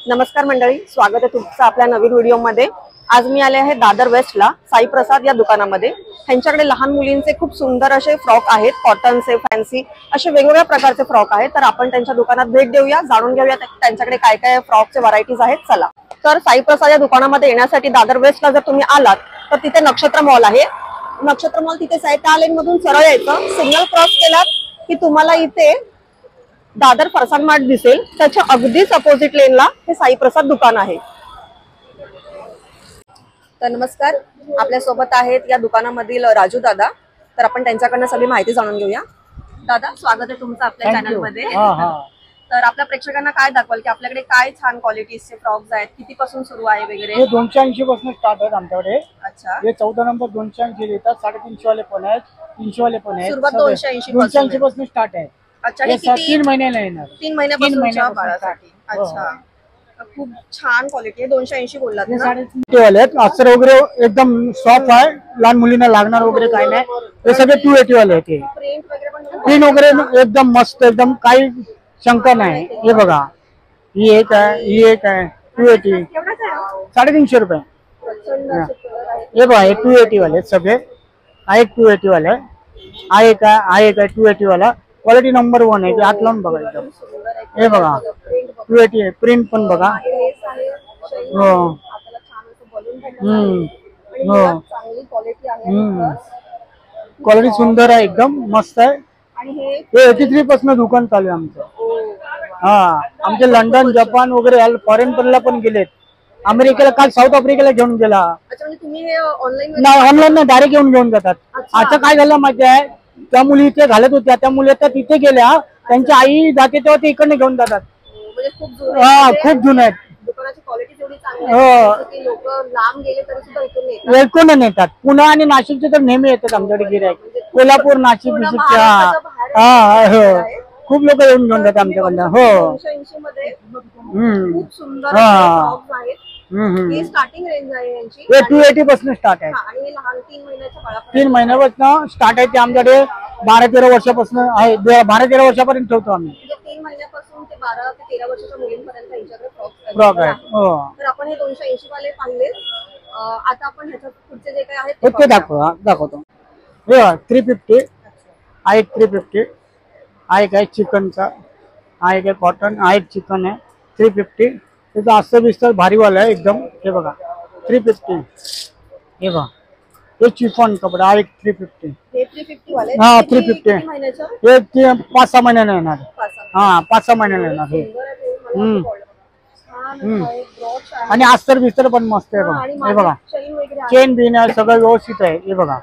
नमस्कार मंडळी, स्वागत आहे तुमचं आपल्या नवीन व्हिडिओमध्ये। आज मी आले आहे दादर वेस्टला साई प्रसाद या दुकानामध्ये। त्यांच्याकडे लहान मुलींचे खूप सुंदर असे फ्रॉक आहेत, कॉटनचे, फॅन्सी असे वेगवेगळ्या प्रकारचे फ्रॉक आहेत। तर आपण त्यांच्या दुकानात भेट देऊया, जाणून घेऊया त्यांच्याकडे काय काय फ्रॉकचे व्हरायटीज आहेत। चला तर साई प्रसाद या दुकानामध्ये येण्यासाठी दादर वेस्टला जर तुम्ही आलात तर तिथे नक्षत्र मॉल आहे। नक्षत्र मॉल तिथे साईड लेन मधून सरळ यायचं, सिग्नल क्रॉस केलात की तुम्हाला इथे दादर फरसान मार्ट दिसेल। त्याच्या अगदीच अपोजिट लेनला हे साई प्रसाद दुकान आहे। तर नमस्कार, आपल्या सोबत आहेत या दुकानामधील राजू दादा। तर आपण त्यांच्याकडनं सगळी माहिती जाणून घेऊया। दादा, स्वागत आहे तुमचं आपल्या चॅनल मध्ये। तर आपल्या प्रेक्षकांना काय दाखवाल की आपल्याकडे काय छान क्वालिटीचे फ्रॉक्स आहेत, कितीपासून सुरू आहे वगैरे? हे 280 पासून स्टार्ट आहेत आमच्याकडे। अच्छा, हे 14 नंबर 280 देतात, 350 वाले पण आहेत, 300 वाले पण आहेत। सुरुवात 280 पासून स्टार्ट आहे। अच्छा, हे किती 3 महिन्याला येणार? 3 महिन्यापासूनच्या बाळासाठी। अच्छा, खूप छान क्वालिटी आहे। 280 बोललात ना? 350 वाले आहेत। अस्तर वगैरे एकदम सॉफ्ट आहे, लहान मुलींना लागणार वगैरे काय नाही। हे सगळे 280 वाले आहेत। प्रिंट वगैरे पण प्रिंट वगैरे एकदम मस्त, एकदम काही शंका नाही। हे बघा, ही एक आहे, ही एक आहे 280, 350 रुपये। हे बघा, हे 280 वाले आहेत सगळे। हा एक 280 वाला आहे, हा एक आहे 280 वाला। क्वालिटी नंबर 1 आहे, हात लावून बघा एकदम। हे बघा 280 आहे, प्रिंट पण बघा। हो क्वालिटी सुंदर आहे, एकदम मस्त आहे। हे 83 पासून दुकान चालू आहे आमचं। हा, आमचे लंडन, जपान वगैरे फॉरेन पडला पण गेलेत। अमेरिकेला, काल साऊथ आफ्रिकेला घेऊन गेला। ऑनलाईन नाही, डायरेक्ट घेऊन जातात। आता काय झालं माहिती आहे, त्या मुली इथे घालत होत्या, त्या मुली आता तिथे गेल्या, त्यांची आई जाते तेव्हा ते इकडे घेऊन जातात। हा, खूप जुने आहेत। इकडून नेतात, पुणे आणि नाशिकचे तर नेहमी येतात आमच्याकडे गिऱ्हाईक। कोल्हापूर, नाशिक, हा, खूप लोक येऊन घेऊन जातात आमच्याकडनं। हो, स्टार्टिंग रेंज आहे यांची 280 पासून स्टार्ट आहे। 3 महिन्यापासून स्टार्ट आहे ते आमच्याकडे। 12-13 वर्षापासून आहे, 12-13 वर्षापर्यंत ठेवतो आम्ही। 3 महिन्यापासून ते 12 ते 13 वर्षाच्या मुलींपर्यंत यांच्याकडे फ्रॉक आहे। हो, तर आपण हे 280 वाले पाहिले। आता आपण ह्याच्या पुढचे जे काही आहेत ते दाखवतो। हे 350, हा एक 350, हा एक आहे चिकनचा, हा एक आहे कॉटन, हा एक चिकन आहे 350। त्याचा अस्तर बिस्तर भारीवाला आहे एकदम। हे बघा 350। हे बघा, हे चिफॉन कपडा, हा एक 350। हे 350 वाले, हा 350 हे 5-6 महिन्याला येणार। हा, 5-6 महिन्याला येणार हे। आणि अस्तर बिस्तर पण मस्त आहे बघा। हे बघा, चेन बिन आहे, सगळं व्यवस्थित आहे। हे बघा,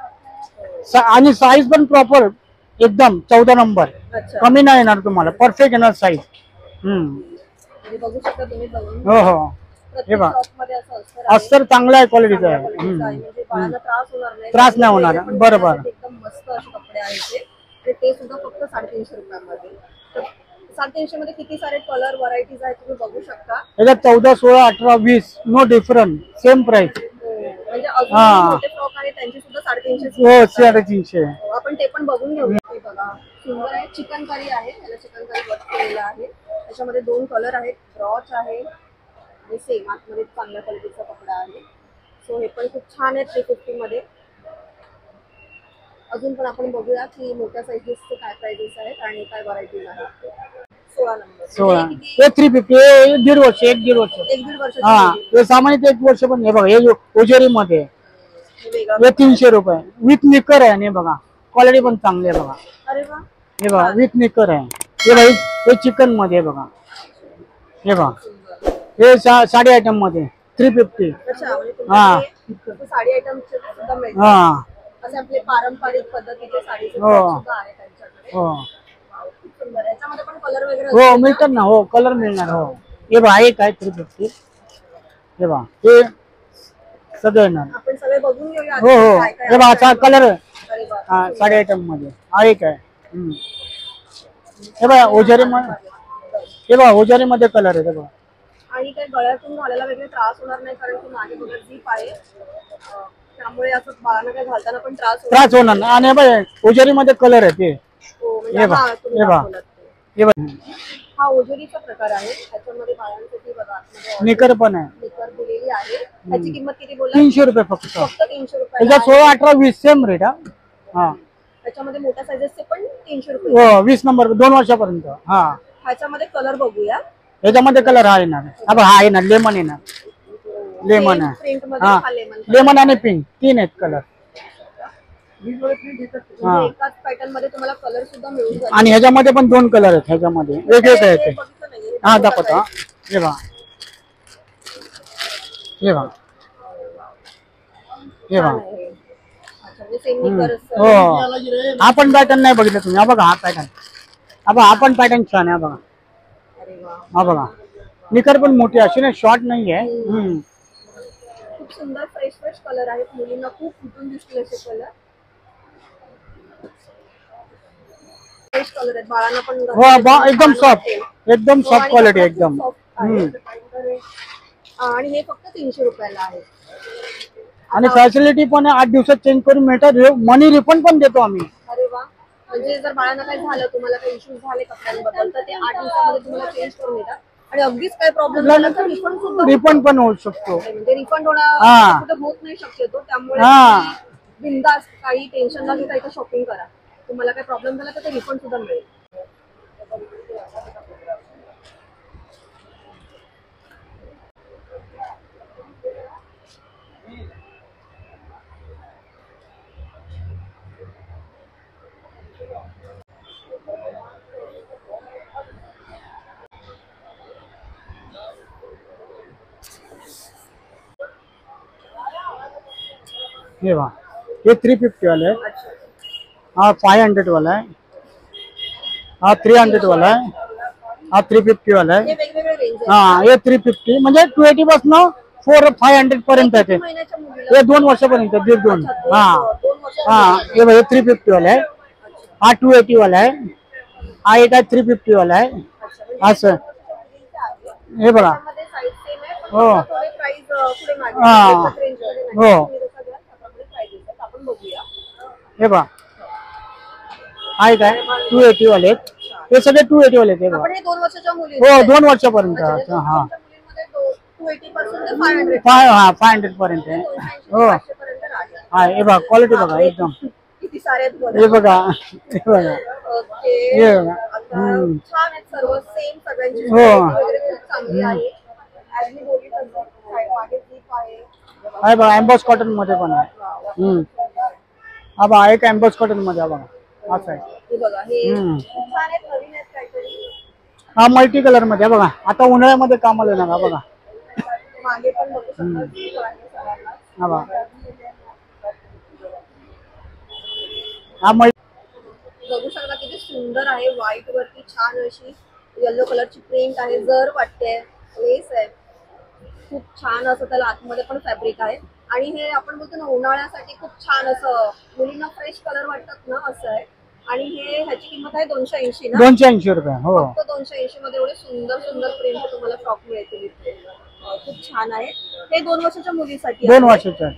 आणि साईज पण प्रॉपर एकदम 14 नंबर, कमी नाही येणार तुम्हाला, परफेक्ट येणार साईज। हो हो, हे बघा, अस्तर चांगला आहे, क्वालिटीचा आहे, त्रास नाही होणार। बरोबर, एकदम मस्त असे कपडे आहेत ते सुद्धा फक्त 350 रुपयांमध्ये। 350 मध्ये किती सारे कलर व्हरायटीज आहेत तुम्ही बघू शकता। याच्यात 14, 16, 18, 20 नो डिफरंट, सेम प्राइस। म्हणजे अजून मोठे फ्रॉक आहेत त्यांची सुद्धा 350। हो, 350। आपण ते पण बघून घेऊया। हे बघा, सुंदर आहे, चिकनकारी आहे, याला चिकनकारी वर्क केलेला आहे। त्याच्यामध्ये 2 कलर आहेत, ब्रॉच आहे आणि सेम आतमध्ये चांगल्या क्वालिटीचा कपडा आहे। सो हे पण खूप छान आहे 350 मध्ये। अजून पण आपण बघूया की मोठ्या साईजेसचे काय प्राइसेस आहेत आणि काय व्हरायटीज आहेत। 16 नंबर, 16 हे 350, 1.5 वर्ष, 1.5 वर्ष, 1.5 वर्ष। हा, हे सामान्य 1 वर्ष पण। हे बघा, हे ओजेरी मध्ये हे 300 रुपये विथ निकर आहे। आणि बघा, क्वालिटी पण चांगली आहे बघा। अरे वा, हे बघा, विथ निकर आहे। हे बघा, हे चिकन मध्ये बघा। हे बघा, हे साडी आयटम मध्ये 350। हा, साडी आयटम सुद्धा मिळतात। हा, असे आपले पारंपरिक पद्धतीचे साडीचे सुद्धा आहे त्यांच्याकडे। हो, याच्यामध्ये पण कलर वगैरे हो मिळतात ना। हो, कलर मिळणार। हो, हे बघा, एक आहे 350। हे बघा, हे सगळं येणार। आपण सगळे बघून घेऊया। हो हो, हे बघा, असा कलर साडी आयटम मध्ये हा एक आहे। हे बघा, ओजारी मध्ये, हे बघा, ओजारी मध्ये कलर आहे। हे बघा, आणि काही गळ्यातून घालायला वगैरे त्रास होणार नाही, कारण की मागे बघा झीप आहे, त्यामुळे असं बाळांना काही घालताना पण त्रास होणार नाही। आणि बघा, ओजारी मध्ये कलर आहे ते। हे बघा, हे बघा, हे बघा, हा ओजरीचा प्रकार आहे। त्याच्यामध्ये बाळांसाठी बघा निकर पण आहे. निकर दिलेली आहे. ह्याची किंमत किती बोलला? 300 रुपये फक्त. फक्त 300 रुपये. त्याच्यात 16, 18, 20 सेम रेट. हा त्याच्यामध्ये मोठ्या सायझेसचे पण 300 रुपये. हो 20 नंबर 2 वर्षापर्यंत. हा ह्याच्यामध्ये कलर बघूया. याच्यामध्ये कलर हा येणार. हा येणार लेमन येणार. लेमन आहे. प्रिंट मध्ये हा हा लेमन. लेमन आणि पिंक 3 आहेत कलर. म्हणजे एकाच पॅटर्न मध्ये तुम्हाला कलर सुद्धा मिळून जाईल. आणि ह्याच्यामध्ये पण 2 कलर आहेत. ह्याच्यामध्ये वेगवेगळे आहेत ते. हा दाखवतो. हा हे बघा हे बघा हे बघा. हो हा पण पॅटर्न नाही बघितलं तुम्ही. हा बघा हा पॅटर्न. हा पण पॅटर्न छान आहे. बघा हा बघा निकर पण मोठी अशी ना शॉर्ट नाही आहे. खूप सुंदर फ्रेश फ्रेश कलर आहेत. मुलींना खूप फुटून दिसतील असे कलर. फ्रेश कलर आहेत. बाळांना पण हो एकदम सॉफ्ट क्वालिटी एकदम. आणि हे फक्त 300 रुपयाला आहे. आणि फॅसिलिटी पण 8 दिवसात चेंज करून मिळतात. मनी रिफंड पण देतो आम्ही. अरे वा. म्हणजे जर बाळांना काही झालं, तुम्हाला काही इश्यूज झाले कपड्यांबद्दल, तर ते 8 दिवसामध्ये तुम्हाला चेंज करून देतात. आणि अगदीच काही प्रॉब्लेम झाला तर रिफंड पण होऊ शकतो. म्हणजे रिफंड होणं कुठे होत नाही शक्यतो. त्यामुळे बिनधास्त काही टेन्शन न घेता इथे शॉपिंग करा. तुम्हाला काही प्रॉब्लेम झाला तर ते रिफंड सुद्धा मिळेल. हे बघा हे 350 वाला आहे. हा 500 वाला आहे. हा 300 वाला आहे. हा 350 वाला आहे. हा हे 350 म्हणजे 280 पासून 400-500 पर्यंत आहे. हे 2 वर्षापर्यंत 1.5-2. हा हा हे बघा 350 वाला आहे. हा 280 वाला आहे. हा एक आहे 350 वाला आहे. असं हे बघा. हो हा हो हे बघा आहे काय 280 वाले. हे सगळे 280 वाले. हे बघा 2 वर्षाच्या मुली. हो 2 वर्षापर्यंत. हा 280 पासून ते 500 500 पर्यंत आहे. हो हा हे बघा क्वालिटी बघा एकदम. किती सारे आहेत बघा. हे बघा हे बघा ओके. हे बघा. छान आहेत सर्व. सेम सगळ्यांची हो. वगैरे खूप चांगली आहे. ऍज मी बोलली तसं मागे क्लिप आहे. आहे बघा एम्बॉस कॉटन मध्ये पण आहे. हा बघा एक एम्बॉस कॉटन मध्ये बघा असं आहे. हे बघा हे छान आहेत. नवीन आहेत काहीतरी. हा मल्टी कलर मध्ये आहे बघा. आता उन्हाळ्यामध्ये कामाला येणार. हा बघा मागे पण बघू शकता. हा बघा हा बघू शकता किती सुंदर आहे. व्हाईट वरती छान अशी येलो कलरची प्रिंट आहे. जर वाटते लेस आहे. खूप छान असं त्याला आतमध्ये पण फॅब्रिक आहे. आणि हे आपण बोलतो ना उन्हाळ्यासाठी खूप छान असं मुलींना फ्रेश कलर वाटतात ना असं आहे. आणि हे ह्याची किंमत आहे 280 ना. 280 रुपये. हो फक्त 280 मध्ये एवढे सुंदर सुंदर प्रिंट तुम्हाला फ्रॉक मिळतील इथे. खूप छान आहे. हे 2 वर्षाच्या मुलीसाठी. 2 वर्षाच्या.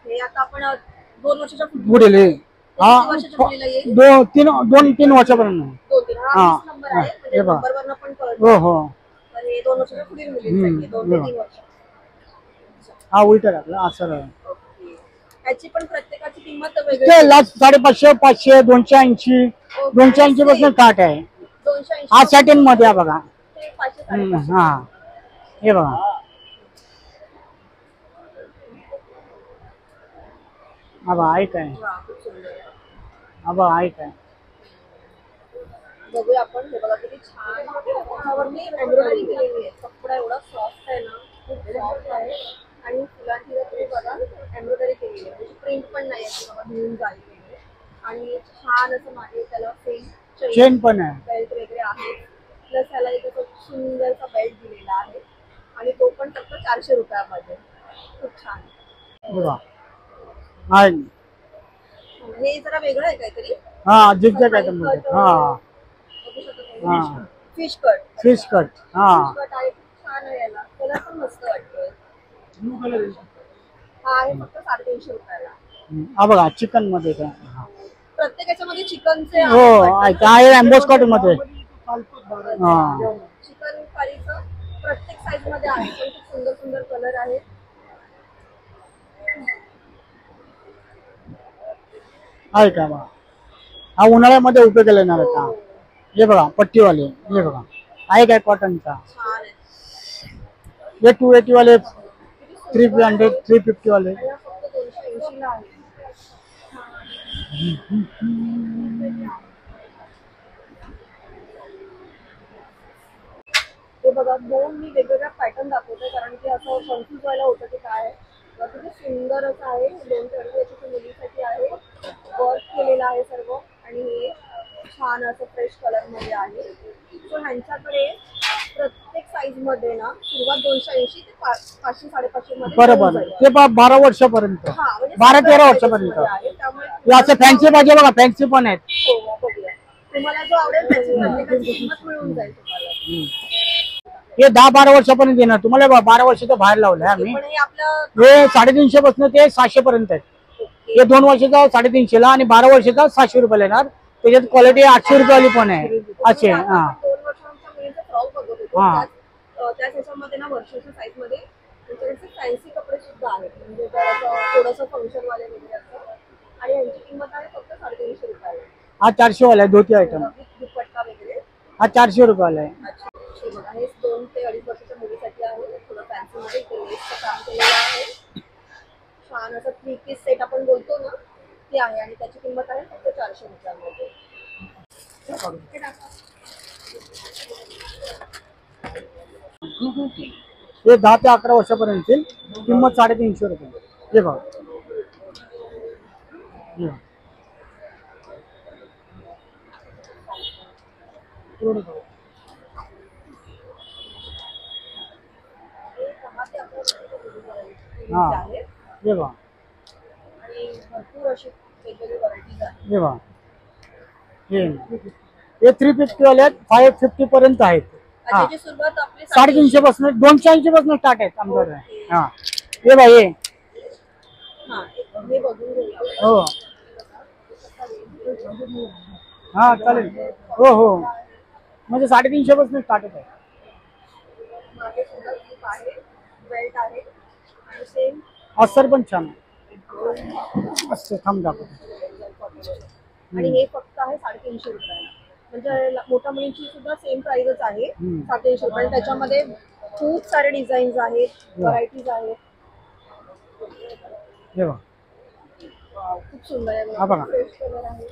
हे आता आपण 2 वर्षाच्या पुढे हा वर्षाच्या मुलीला येईल. 2-3 वर्षापर्यंत. 2-3 हा 20 नंबर आहे. म्हणजे नंबरवरनं पण कळतं. हो हो तर हे 2 वर्षाच्या पुढील मुलींसाठी 2 ते 3 वर्ष. हा उलटा टाकला असं. याची पण प्रत्येकाची किंमत वेगळी. 550, 500, 280, 280 पासून स्टार्ट आहे. 280 हा सॅटिन मध्ये बघा. ते 500. हा हे बघा हा बघा ऐक आहे. हा बघा ऐक आहे. बघूया आपण. हे बघा किती छान वरती एम्ब्रॉयडरी केलेली आहे. कपडा एवढा सॉफ्ट आहे ना. खूप सॉफ्ट आहे. आणि फुलांची तुम्ही बघा एम्ब्रॉयडरी केलेली आहे. प्रिंट पण नाही आहे बाबा धुवून जाईल वगैरे. आणि छान असं मागे त्याला चेन पण आहे. बेल्ट वगैरे आहे. प्लस त्याला इथे खूप सुंदरचा बेल्ट दिलेला आहे. आणि तो पण फक्त 400 रुपयामध्ये. खूप छान बघा. हे जरा वेगळं आहे काहीतरी. हा जिगजॅग आयटम मध्ये. हा फिश कट. Fish cut. हा कट आहे. खूप छान आहे. याला कलर पण मस्त वाटतोय. हा आहे फक्त 350 रुपयाला. हा बघा चिकन मध्ये काय. प्रत्येक याच्यामध्ये चिकनचे हो आहे एम्बोस कॉटन मध्ये. हा चिकन करीचं प्रत्येक साईज मध्ये आहे. पण खूप सुंदर सुंदर कलर आहेत. आहे का बघा. हा उन्हाळ्यामध्ये उपयोगाला येणार आहे का. हे बघा पट्टीवाले. हे बघा आहे काय कॉटनचा. छान आहे. हे 280 वाले, 300, 350 वाले. आणि हा फक्त 280 ला आहे. हे बघा दोन मी वेगवेगळ्या पॅटर्न दाखवते कारण की असं कन्फ्युज व्हायला होतं की काय. किती सुंदर असं आहे. 2 याच्या मुलीसाठी आहे. वर्क केलेलं आहे सर्व आणि हे छान असं फ्रेश कलर मध्ये आहे. सो ह्यांच्याकडे प्रत्येक साईज मध्ये ना सुरुवात 280 ते 500 550 मध्ये बरोबर. ते 12 वर्षापर्यंत, 12-13 वर्षापर्यंत. त्यामुळे असं फॅन्सी पाहिजे बघा. फॅन्सी पण आहेत. हो बघूया. तुम्हाला जो आवडेल त्याची प्रत्येकाची किंमत मिळून जाईल तुम्हाला. हे 10-12 वर्षापर्यंत येणार तुम्हाला. 12 वर्षाच्या बाहेर लावलंय आम्ही. पण हे आपलं हे 350 पासून ते 700 पर्यंत आहेत. हे 2 वर्षाचा 350 ला आणि 12 वर्षाचा 700 रुपयाला येणार. त्याच्यात क्वालिटी 800 रुपयाली पण आहे असे. हा 2 वर्षांच्या मुलीचा फ्रॉक बघत होतो. हा. त्याच ह्याच्यामध्ये ना वर्षाच्या साईज मध्ये त्यांच्याकडे फॅन्सी कपडे सुद्धा आहेत. म्हणजे थोडंसं फंक्शन वाले वगैरे असतं. आणि यांची किंमत आहे फक्त 350 रुपयाला. हा 400 वाला आहे. धोती आयटम दुपट्टा वगैरे. हा 400 रुपयाला आहे. अच्छा हे बघा हे 2 ते 2.5 वर्षाच्या मुलीसाठी आहे. थोडं फॅन्सी मध्ये इथे लेसचं काम केलेलं आहे. छान असं 3 पीस सेट आपण बोलतो ना ते आहे आणि त्याची किंमत आहे फक्त 400 रुपयांमध्ये. हे 10 ते 11 वर्षापर्यंत किंमत 350 रुपये. हे बघा. आहेत हे बघा. आणि भरपूर अशी वेगवेगळी व्हरायटीज आहेत. हे बघा. हे 350 वाले आहेत. 550 पर्यंत आहेत. हा त्याची सुरुवात आपली 350 पासून 280 पासून स्टार्ट आहेत आमच्याकडे. हा हे बघा. हे हा हे बघून घेऊया. हो हा चालेल. हो हो म्हणजे 350 पासून स्टार्ट आहे. मागे सुद्धा जीप आहे. बेल्ट आहे आणि सेम अस्तर पण छान आहे. अस्तर थांब दाखवतो. आणि हे फक्त आहे 350 रुपयाला. म्हणजे मोठ्या मुलींची सुद्धा सेम प्राइसच आहे 350 रुपये. त्याच्यामध्ये खूप सारे डिझाईन्स आहेत. व्हरायटीज आहेत. हे बघा. खूप सुंदर आहे. हा बघा. फ्रेश कलर आहे.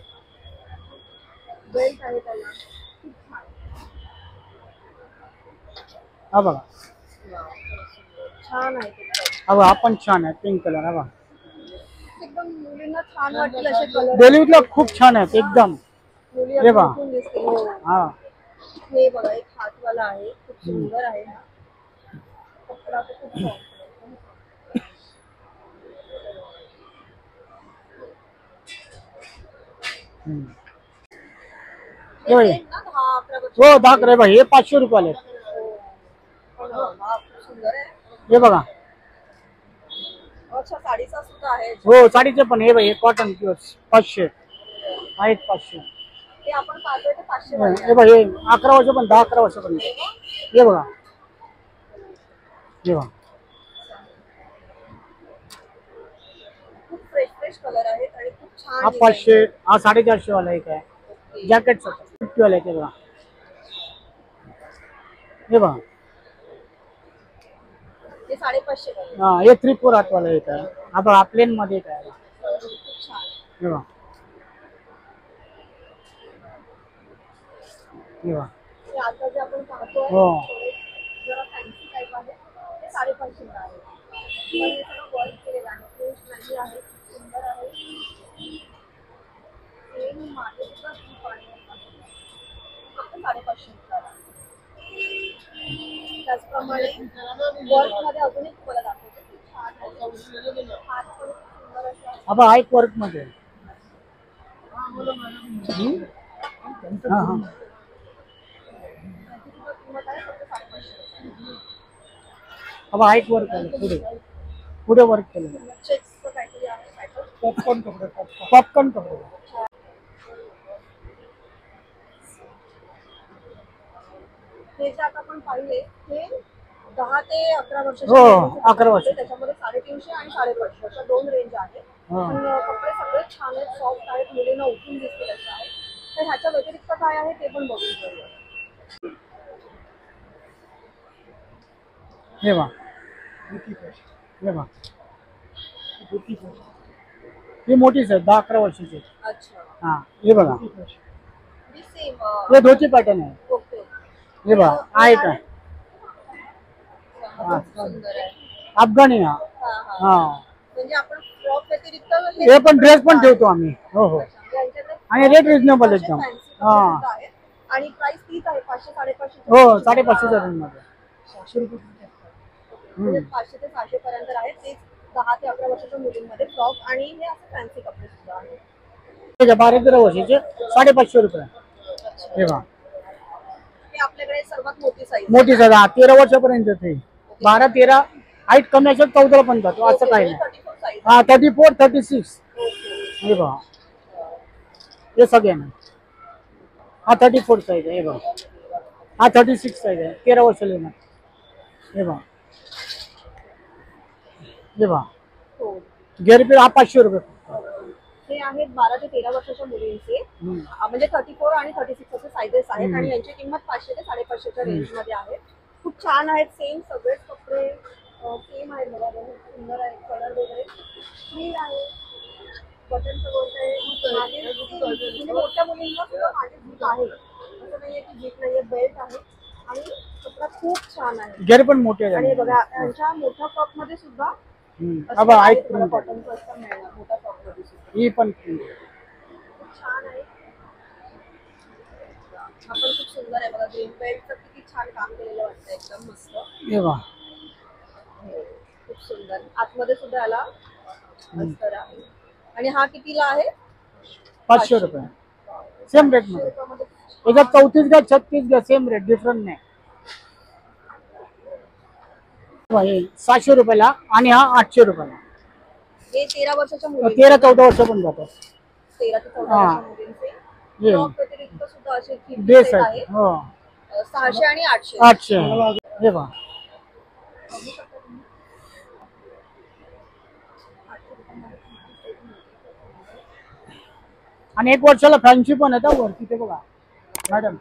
बेल्ट आहे त्याला. खूप छान. हा बघा. छान आहे ते. हा बघा. हा पण छान आहे. Pink colour. हा बघा. एकदम मुलींना छान वाटतील असे कलर. डेलीला खूप छान आहेत एकदम. मुली हे बघा. आपण दिसतील. हो. हा हे बघा एक हातवाला आहे. खूप सुंदर आहे. कपडा तर खूप सॉफ्ट आहे. हे बघा. ना 10-11 वर्ष. हो 10 भाई. हे 500 रुपयाले. खूप सुंदर आहे. हे बघा. अच्छा साडीचा सुद्धा आहे. हो साडीचे पण. हे भाई कॉटन प्युअर 500 आहेत. 500. ते आपण पाहतोय ते 500 वाले हे बघा. हे 11 वर्ष पण 10-11 वर्षापर्यंत. हे बघा. हे बघा. खूप फ्रेश फ्रेश कलर आहेत आणि खूप छान हा 500. हा 450 वाला एक आहे. जॅकेट 50 वाला आहे. ते बघा. हे बघा. ते 550 वाले. हा हे 3/4 हात वाला एक आहे. हा बघा. प्लेन मध्ये एक आहे. खूप छान. हे बघा. हे बघा. हे आता जे आपण पाहतोय हो. थोडे जरा फॅन्सी टाइप आहे. ते 550 ला आहे. पण हे सगळं वर्क केलेलं आहे. फ्रेश नाही आहे. सुंदर आहे. सेम मागे सुद्धा खूप आहे. फक्त 550 रुपयाला. त्याचप्रमाणे वर्क मध्ये अजून एक तुम्हाला दाखवते. खूप छान आहे. हात पण खूप सुंदर असे आहेत. हा बघा. एक वर्क मध्ये. हा हा. त्याची सुद्धा किंमत आहे फक्त 550. हा एक वर्क आहे. पुढे पुढे वर्क केलं. चेक्सचं काहीतरी आहे पॅटर्न. पॉपकॉर्न कपडे. पॉपकॉर्न कपडे. हे जे आता आपण पाहिले हे 10 ते 11 हो, वर्षाचे 11 वर्ष. त्याच्यामध्ये 350 आणि 550 अशा 2 रेंज आहेत. हा. पण कपडे सगळे छान आहेत, सॉफ्ट आहेत, मुलींना उठून दिसतील असं आहे. तर ह्याच्या व्यतिरिक्त काय आहे ते पण बघून घेऊया. हे बघा, हे बघा, ही मोठीच आहे 10-11 वर्षाची. अच्छा, हा, हे बघा, सेम. हे धोती पॅटर्न आहे. ओके. हे बघा, आहे का हा, सुंदर आहे. अफगाणी. हा हा हा. हा, म्हणजे आपण फ्रॉक व्यतिरिक्त हे पण ड्रेस पण ठेवतो आम्ही. हो हो, यांच्याकडे आणि रेट रिजनेबल एकदम. fancy कपडे हा, सुद्धा आहेत. आणि प्राइस तीच आहे 500-550. हो, 550 रेंज मध्ये. 500 ते 600 पर्यंत आहेत. तेच 10 ते 11 वर्षाच्या मुलींमध्ये फ्रॉक आणि हे असं फॅन्सी कपडे सुद्धा आहेत. 12-13 वर्षाचे 550 रुपये. हे बघा, हे आपल्याकडे सर्वात मोठी साईज. मोठी साधा 13 वर्षापर्यंत ते 12-13 हाईट कमी असेल 14 पण जातो, असं काही नाही. 34 साईज. हा, 34-36. हे बघा, हे सगळ्यांना. हा 34 साईज आहे. हे बघा, हा 36 साईज आहे, 13 वर्षाला येणार. हे बघा, हे बघा, हो. गेरपीर हा 500 रुपये. हे आहेत 12 ते 13 वर्षाच्या मुलींचे. म्हणजे 34 आणि 36 असे साईजेस आहेत आणि यांची किंमत 500 ते 550च्या रेंज मध्ये आहे. खूप छान आहेत. सेम सगळेच कपडे सेम आहेत. बघा, सुंदर आहे. कलर वगैरे क्लीन आहे. बटनचं वर्क आहे. म्हणजे मोठ्या मुलींना सुद्धा मागे जीप आहे, असं नाहीये की जीप नाहीये. बेल्ट आहे आणि कपडा खूप छान आहे. गेर पण मोठे आहे. आणि बघा यांच्या मोठ्या फ्रॉक मध्ये सुद्धा कॉटनचं असं मिळणार. मोठ्या फ्रॉक मध्ये सुद्धा ही पण खूप छान आहे. हा पण खूप सुंदर आहे. बघा, ग्रीन बेल्टचं किती छान काम केलेलं वाटतं, एकदम मस्त. हे बघा, खूप सुंदर. आतमध्ये सुद्धा याला अस्तर आहे. आणि हा कितीला आहे? 500 रुपये. सेम रेट मध्ये. याच्यात 34 घ्या, 36 घ्या, सेम रेट, डिफरंट नाही. 700 रुपयाला आणि हा 800 रुपयाला. हे 13 वर्षाच्या मुली, 13-14 वर्ष पण जातात. 13 ते 14 वर्षाच्या मुलींचे फ्रॉक व्यतिरिक्त सुद्धा असे ड्रेस सेट आहे. आहेत. हो, 600 आणि 800. 800. हे बघा, आणि 1 वर्षाला फॅन्सी पण आहे वर तिथे बघा मॅडम.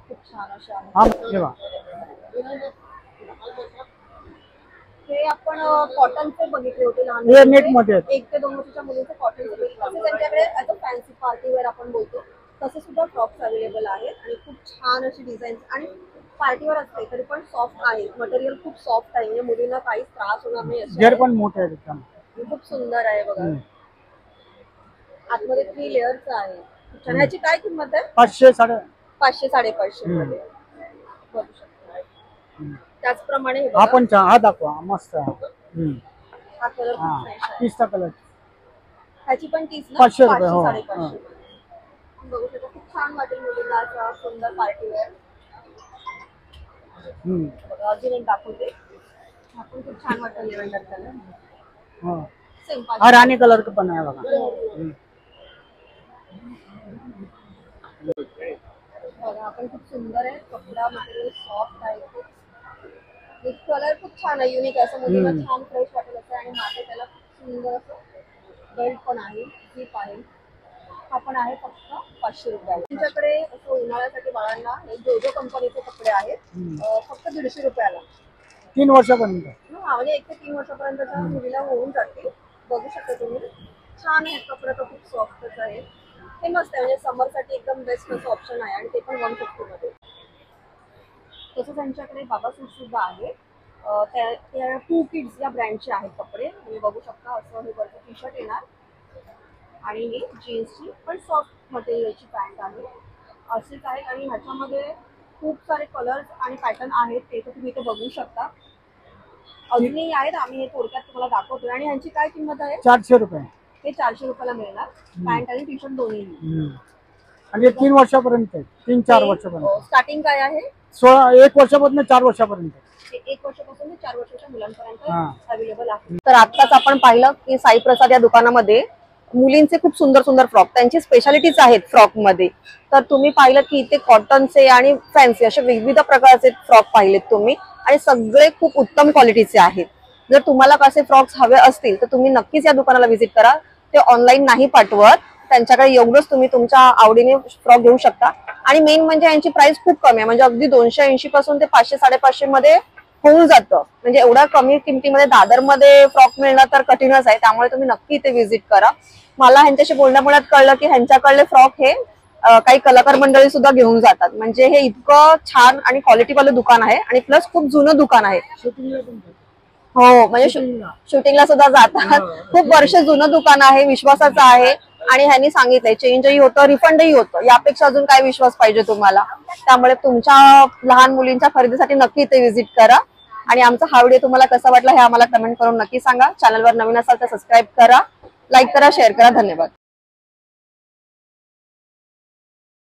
खूप छान असे आहेत. हा, हे बघा, हे आपण कॉटनचे बघितले होते लहान हे नेट मध्ये आहेत. 1 ते 2 वर्षाच्या मुलींचे कॉटनचे बघितले. तसे त्यांच्याकडे as a fancy party wear आपण बोलतो तसे सुद्धा फ्रॉक्स अवेलेबल आहेत. आणि खूप छान अशी डिझाईन आणि पार्टीवर असते तरी पण सॉफ्ट आहे. मटेरियल खूप सॉफ्ट आहे, म्हणजे मुलींना काहीच त्रास होणार नाही असे गेर आहे. पण मोठे आहेत एकदम. खूप सुंदर आहे. बघा, आतमध्ये 3 लेअरचं आहे. खूप छान. ह्याची काय किंमत आहे? 500, 500-550 मध्ये बघू शकता. त्याचप्रमाणे हे हा बघा, पण छान. हा दाखवा, मस्त आहे. हा कलर खूप हा, फ्रेश आहे. पिस्ता कलर. ह्याची पण 30 ना? 500 रुपये, हो. 500-550. बघू शकता. खूप छान वाटेल मुलींना असं सुंदर पार्टी वेअर. बघा, अजून एक दाखवते. हा पण खूप छान वाटेल. Lavender colour. हो, सेम हा राणी कलर पण आहे बघा. बघा, आपण खूप सुंदर आहे. कपडा मटेरियल सॉफ्ट आहे. कलर खूप छान आहे, युनिक असं मुलींना छान फ्रेश वाटेल असं. आणि मागे त्याला खूप सुंदर असं बेल्ट पण आहे, झीप आहे. हा पण आहे फक्त 500 रुपयाला. तुमच्याकडे असं उन्हाळ्यासाठी बाळांना हे जोजो कंपनीचे कपडे आहेत, फक्त 150 रुपयाला. 3 वर्षापर्यंत. हा, म्हणजे 1 ते 3 वर्षापर्यंतच्या मुलीला होऊन जातील. बघू शकता तुम्ही. छान आहे. कपडा तर खूप सॉफ्टच आहे. हे मस्त आहे, म्हणजे समरसाठी एकदम बेस्ट असं ऑप्शन आहे. आणि ते पण 150 मध्ये. तसंच त्यांच्याकडे बाबा सूट सुद्धा आहे. त्या 2 किड्स या ब्रँडचे आहेत कपडे. तुम्ही बघू शकता. असं हे वरचं टी शर्ट येणार आणि ही जीन्सची पण सॉफ्ट मटेरियलची पॅन्ट आहे. असेच आहेत. आणि ह्याच्यामध्ये खूप सारे कलर्स आणि पॅटर्न आहेत, ते तर तुम्ही इथे बघू शकता. अजूनही आहेत, आम्ही हे थोडक्यात तुम्हाला दाखवतोय. आणि ह्यांची काय किंमत आहे? 400 रुपये. हे 400 रुपयाला मिळणार. पॅन्ट आणि टी शर्ट दोन्ही. आणि 3 वर्षापर्यंत, 3-4 वर्षापर्यंत. स्टार्टिंग काय आहे? 1 वर्षापासून 4 वर्षापर्यंत. 1 वर्षापासून ते 4 वर्षाच्या मुलांपर्यंत अवेलेबल आहे. तर आत्ताच आपण पाहिलं की साई प्रसाद या दुकानामध्ये मुलींचे खूप सुंदर सुंदर फ्रॉक, त्यांची स्पेशालिटीज आहेत फ्रॉक मध्ये. तर तुम्ही पाहिलं की इथे कॉटनचे आणि फॅन्सी असे विविध प्रकारचे फ्रॉक पाहिलेत तुम्ही, आणि सगळे खूप उत्तम क्वालिटीचे आहेत. जर तुम्हाला कसे फ्रॉक्स हवे असतील तर तुम्ही नक्कीच या दुकानाला व्हिजिट करा. ते ऑनलाईन नाही पाठवत, त्यांच्याकडे एवढंच तुम्ही तुमच्या आवडीने फ्रॉक घेऊ शकता. आणि मेन म्हणजे यांची प्राइस खूप कमी आहे, म्हणजे अगदी 280 पासून ते 500-550 मध्ये होऊन जातं. म्हणजे एवढ्या कमी किमतीमध्ये दादरमध्ये फ्रॉक मिळणं तर कठीणच आहे. त्यामुळे तुम्ही नक्की इथे व्हिजिट करा. मला ह्यांच्याशी बोलण्यामुळे कळलं की ह्यांच्याकडले फ्रॉक हे काही कलाकार मंडळी सुद्धा घेऊन जातात. म्हणजे हे इतकं छान आणि क्वालिटीवालं दुकान आहे, आणि प्लस खूप जुनं दुकान आहे. हो, म्हणजे शूटिंगला सुद्धा जातात. खूप वर्ष जुनं दुकान आहे, विश्वासाचं आहे. आणि ह्यांनी सांगितलंय चेंजही होतं, रिफंडही होतं. यापेक्षा अजून काय विश्वास पाहिजे तुम्हाला? त्यामुळे तुमच्या लहान मुलींच्या खरेदीसाठी नक्की इथे व्हिजिट करा. आणि आमचा हा व्हिडिओ तुम्हाला कसा वाटला हे आम्हाला कमेंट करून नक्की सांगा. चॅनलवर नवीन असाल तर सबस्क्राईब करा, लाईक करा, शेअर करा. धन्यवाद.